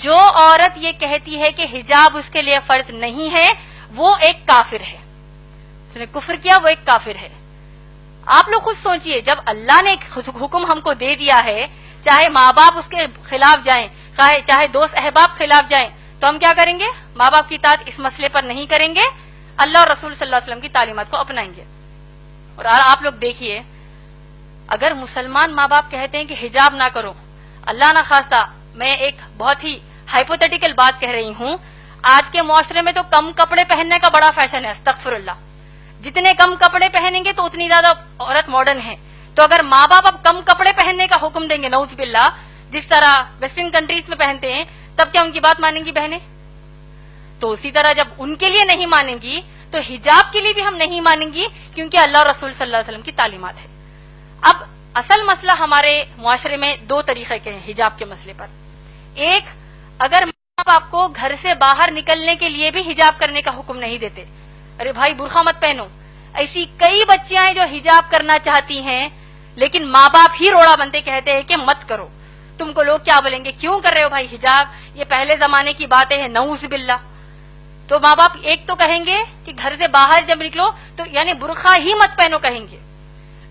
جو عورت یہ کہتی ہے کہ حجاب اس کے لیے فرض نہیں ہے وہ ایک کافر ہے، اس نے کفر کیا، وہ ایک کافر ہے۔ آپ لوگ خود سوچئے، جب اللہ نے حکم ہم کو دے دیا ہے، چاہے ماں باپ اس کے خلاف جائیں، چاہے دوست احباب خلاف جائیں، تو ہم کیا کریں گے؟ ماں باپ کی اطاعت اس مسئلے پر نہیں کریں گے، اللہ اور رسول صلی اللہ علیہ وسلم کی تعلیمات کو اپنائیں گے۔ اور آپ لوگ دیکھیے، اگر مسلمان ماں باپ کہتے ہیں کہ حجاب نہ کرو، اللہ نہ خواستہ، میں ایک بہت ہی ہائپوتھیٹیکل بات کہہ رہی ہوں، آج کے معاشرے میں تو کم کپڑے پہننے کا بڑا فیشن ہے، استغفر اللہ، جتنے کم کپڑے پہنیں گے تو اتنی زیادہ عورت ماڈرن ہے۔ تو اگر ماں باپ اب کم کپڑے پہننے کا حکم دیں گے، نعوذ باللہ، جس طرح ویسٹرن کنٹریز میں پہنتے ہیں، تب کیا ان کی بات مانیں گی بہنیں؟ تو اسی طرح جب ان کے لیے نہیں مانیں گی تو حجاب کے لیے بھی ہم نہیں مانیں گی، کیونکہ اللہ اور رسول صلی اللہ علیہ وسلم کی تعلیمات ہے۔ اب اصل مسئلہ ہمارے معاشرے میں دو طریقے کے ہیں حجاب کے مسئلے پر۔ ایک، اگر ماں باپ کو گھر سے باہر نکلنے کے لیے بھی حجاب کرنے کا حکم نہیں دیتے، ارے بھائی برقع مت پہنو، ایسی کئی بچیاں ہیں جو حجاب کرنا چاہتی ہیں لیکن ماں باپ ہی روڑا بنتے کہتے ہیں کہ مت کرو، تم کو لوگ کیا بولیں گے، کیوں کر رہے ہو بھائی حجاب، یہ پہلے زمانے کی باتیں ہیں، نعوذ باللہ۔ تو ماں باپ ایک تو کہیں گے کہ گھر سے باہر جب نکلو تو یعنی برقع ہی مت پہنو کہیں گے۔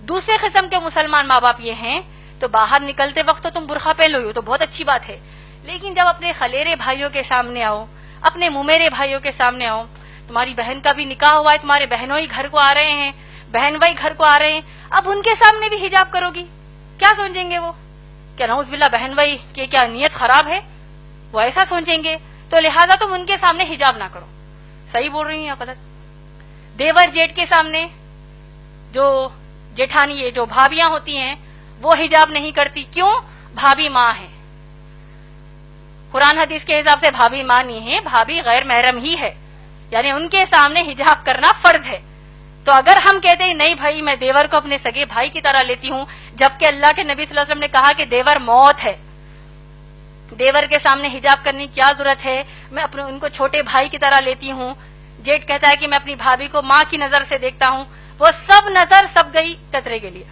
دوسرے قسم کے مسلمان ماں باپ یہ ہیں تو باہر نکلتے وقت تو تم برقع پہن لو، تو بہت اچھی بات ہے، لیکن جب اپنے خلیرے بھائیوں کے سامنے آؤ، اپنے ممیرے بھائیوں کے سامنے آؤ، تمہاری بہن کا بھی نکاح ہوا ہے، تمہارے بہنوں ہی گھر کو آ رہے ہیں، بہن بھائی گھر کو آ رہے ہیں، اب ان کے سامنے بھی حجاب کرو گی، کیا سوچیں گے وہ؟ کیا نعوذ باللہ بہن بھائی کہ کیا نیت خراب ہے؟ وہ ایسا سوچیں گے، تو لہذا تم ان کے سامنے حجاب نہ کرو۔ صحیح بول رہی ہیں یا غلط؟ دیور جیٹ کے سامنے جو جیٹھانی جو بھابیاں ہوتی ہیں وہ حجاب نہیں کرتی، کیوں؟ بھابی ماں ہے، قرآن حدیث کے حساب سے بھابی ماں نہیں ہے، بھابی غیر محرم ہی ہے، یعنی ان کے سامنے حجاب کرنا فرض ہے۔ تو اگر ہم کہتے ہیں نہیں بھائی میں دیور کو اپنے سگے بھائی کی طرح لیتی ہوں، جبکہ اللہ کے نبی صلی اللہ علیہ وسلم نے کہا کہ دیور موت ہے، دیور کے سامنے حجاب کرنے کی کیا ضرورت ہے، میں اپنے ان کو چھوٹے بھائی کی طرح لیتی ہوں۔ جیٹ کہتا ہے کہ میں اپنی بھابھی کو ماں کی نظر سے دیکھتا ہوں، وہ سب نظر سب گئی کچرے کے لیے۔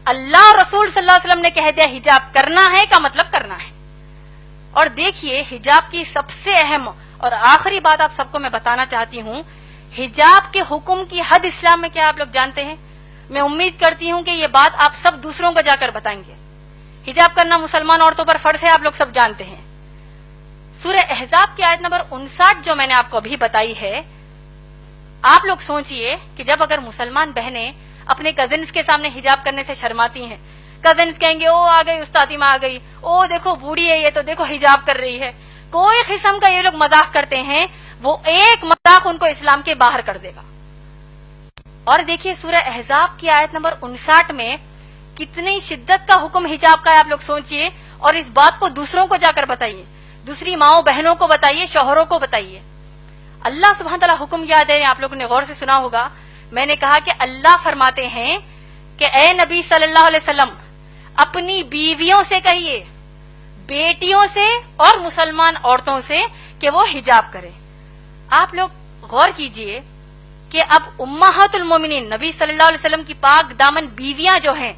اللہ اور رسول صلی اللہ علیہ وسلم نے کہہ دیا حجاب کرنا ہے کا مطلب کرنا ہے۔ اور دیکھیے حجاب کی سب سے اہم اور آخری بات آپ سب کو میں بتانا چاہتی ہوں، حجاب کے حکم کی حد اسلام میں کیا آپ لوگ جانتے ہیں؟ میں امید کرتی ہوں کہ یہ بات آپ سب دوسروں کو جا کر بتائیں گے۔ حجاب کرنا مسلمان عورتوں پر فرض ہے، آپ لوگ سب جانتے ہیں۔ سورہ احزاب کی آیت نمبر 59 جو میں نے آپ کو ابھی بتائی ہے، آپ لوگ سوچئے کہ جب اگر مسلمان بہنیں اپنے کزنز کے سامنے حجاب کرنے سے شرماتی ہیں، کزنز کہیں گے او آ گئی استادی ماں آ گئی، او دیکھو بوڑھی ہے یہ تو دیکھو حجاب کر رہی ہے، کوئی قسم کا یہ لوگ مذاق کرتے ہیں، وہ ایک مذاق ان کو اسلام کے باہر کر دے گا۔ اور دیکھیے سورہ احزاب کی آیت نمبر 59 میں کتنی شدت کا حکم حجاب کا ہے، آپ لوگ سوچئے، اور اس بات کو دوسروں کو جا کر بتائیے، دوسری ماؤں بہنوں کو بتائیے، شوہروں کو بتائیے۔ اللہ سبحانہ تعالیٰ حکم یاد ہے، آپ لوگوں نے غور سے سنا ہوگا، میں نے کہا کہ اللہ فرماتے ہیں کہ اے نبی صلی اللہ علیہ وسلم اپنی بیویوں سے کہیے، بیٹیوں سے اور مسلمان عورتوں سے کہ وہ حجاب کریں۔ آپ لوگ غور کیجئے کہ اب امہات المومنین نبی صلی اللہ علیہ وسلم کی پاک دامن بیویاں جو ہیں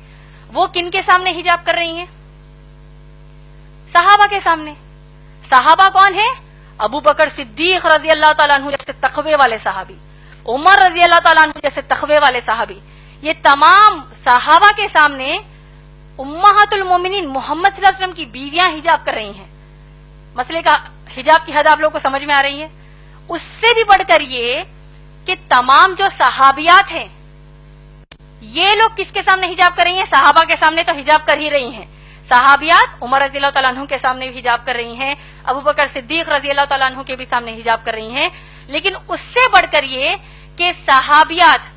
وہ کن کے سامنے حجاب کر رہی ہیں؟ صحابہ کے سامنے۔ صحابہ کون ہیں؟ ابو بکر صدیق رضی اللہ تعالیٰ عنہ جیسے تقوی والے صحابی، عمر رضی اللہ تعالیٰ عنہ جیسے تقوی والے صحابی، یہ تمام صحابہ کے سامنے امہات المومنین محمد صلی اللہ علیہ وسلم کی بیویاں حجاب کر رہی ہیں۔ مسئلے کا حجاب کی حد آپ لوگوں کو سمجھ میں آ رہی ہے؟ اس سے بھی بڑھ کر یہ کہ تمام جو صحابیات ہیں یہ لوگ کس کے سامنے حجاب کر رہی ہیں؟ صحابہ کے سامنے تو حجاب کر ہی رہی ہیں، صحابیات عمر رضی اللہ تعالیٰ عنہ کے سامنے بھی حجاب کر رہی ہیں، ابو بکر صدیق رضی اللہ تعالیٰ عنہ کے بھی سامنے حجاب کر رہی ہیں، لیکن اس سے بڑھ کر یہ کہ صحابیات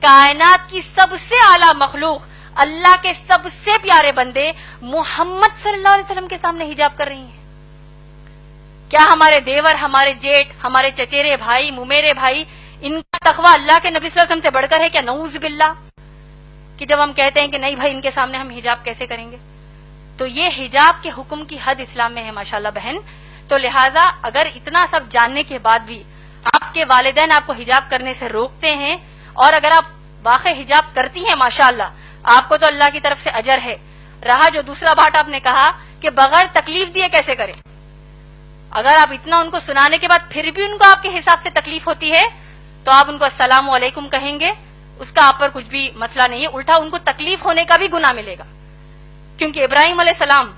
کائنات کی سب سے اعلیٰ مخلوق اللہ کے سب سے پیارے بندے محمد صلی اللہ علیہ وسلم کے سامنے حجاب کر رہی ہیں۔ کیا ہمارے دیور، ہمارے جیٹ، ہمارے چچیرے بھائی، ممیرے بھائی، ان کا تقویٰ اللہ کے نبی صلی اللہ علیہ وسلم سے بڑھ کر ہے کیا؟ نعوذ باللہ، کہ جب ہم کہتے ہیں کہ نہیں بھائی ان کے سامنے ہم حجاب کیسے کریں گے؟ تو یہ حجاب کے حکم کی حد اسلام میں ہے ماشاءاللہ بہن۔ تو لہٰذا اگر اتنا سب جاننے کے بعد بھی آپ کے والدین آپ کو حجاب کرنے سے روکتے ہیں، اور اگر آپ واقع حجاب کرتی ہیں ماشاءاللہ، آپ کو تو اللہ کی طرف سے اجر ہے۔ رہا جو دوسرا بات آپ نے کہا کہ بغیر تکلیف دیے کیسے کریں، اگر آپ اتنا ان کو سنانے کے بعد پھر بھی ان کو آپ کے حساب سے تکلیف ہوتی ہے تو آپ ان کو السلام علیکم کہیں گے، اس کا آپ پر کچھ بھی مسئلہ نہیں ہے، الٹا ان کو تکلیف ہونے کا بھی گناہ ملے گا. کیونکہ ابراہیم علیہ السلام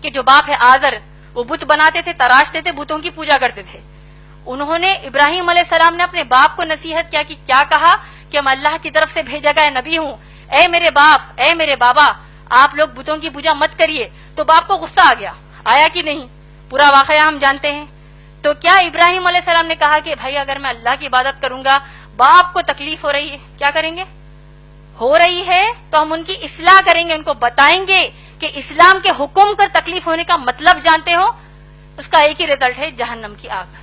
کے جو باپ ہے آزر، وہ بت بناتے تھے، تراشتے تھے، بتوں کی پوجا کرتے تھے. انہوں نے ابراہیم علیہ السلام نے اپنے باپ کو نصیحت کیا کہ کیا کہا کہ میں اللہ کی طرف سے بھیجا گیا نبی ہوں، اے میرے باپ، اے میرے بابا، آپ لوگ بتوں کی پوجا مت کریے. تو باپ کو غصہ آ گیا، آیا کہ نہیں؟ پورا واقعہ ہم جانتے ہیں. تو کیا ابراہیم علیہ السلام نے کہا کہ بھائی اگر میں اللہ کی عبادت کروں گا، باپ کو تکلیف ہو رہی ہے، کیا کریں گے؟ ہو رہی ہے تو ہم ان کی اصلاح کریں گے، ان کو بتائیں گے کہ اسلام کے حکم کر تکلیف ہونے کا مطلب جانتے ہو، اس کا ایک ہی رزلٹ ہے جہنم کی آگ.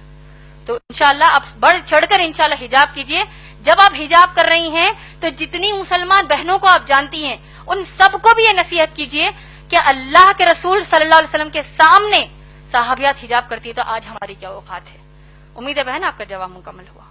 تو انشاءاللہ آپ بڑھ چڑھ کر انشاءاللہ حجاب کیجئے. جب آپ حجاب کر رہی ہیں تو جتنی مسلمان بہنوں کو آپ جانتی ہیں ان سب کو بھی یہ نصیحت کیجئے کہ اللہ کے رسول صلی اللہ علیہ وسلم کے سامنے صحابیات حجاب کرتی ہے تو آج ہماری کیا اوقات ہے. امید ہے بہن آپ کا جواب مکمل ہوا.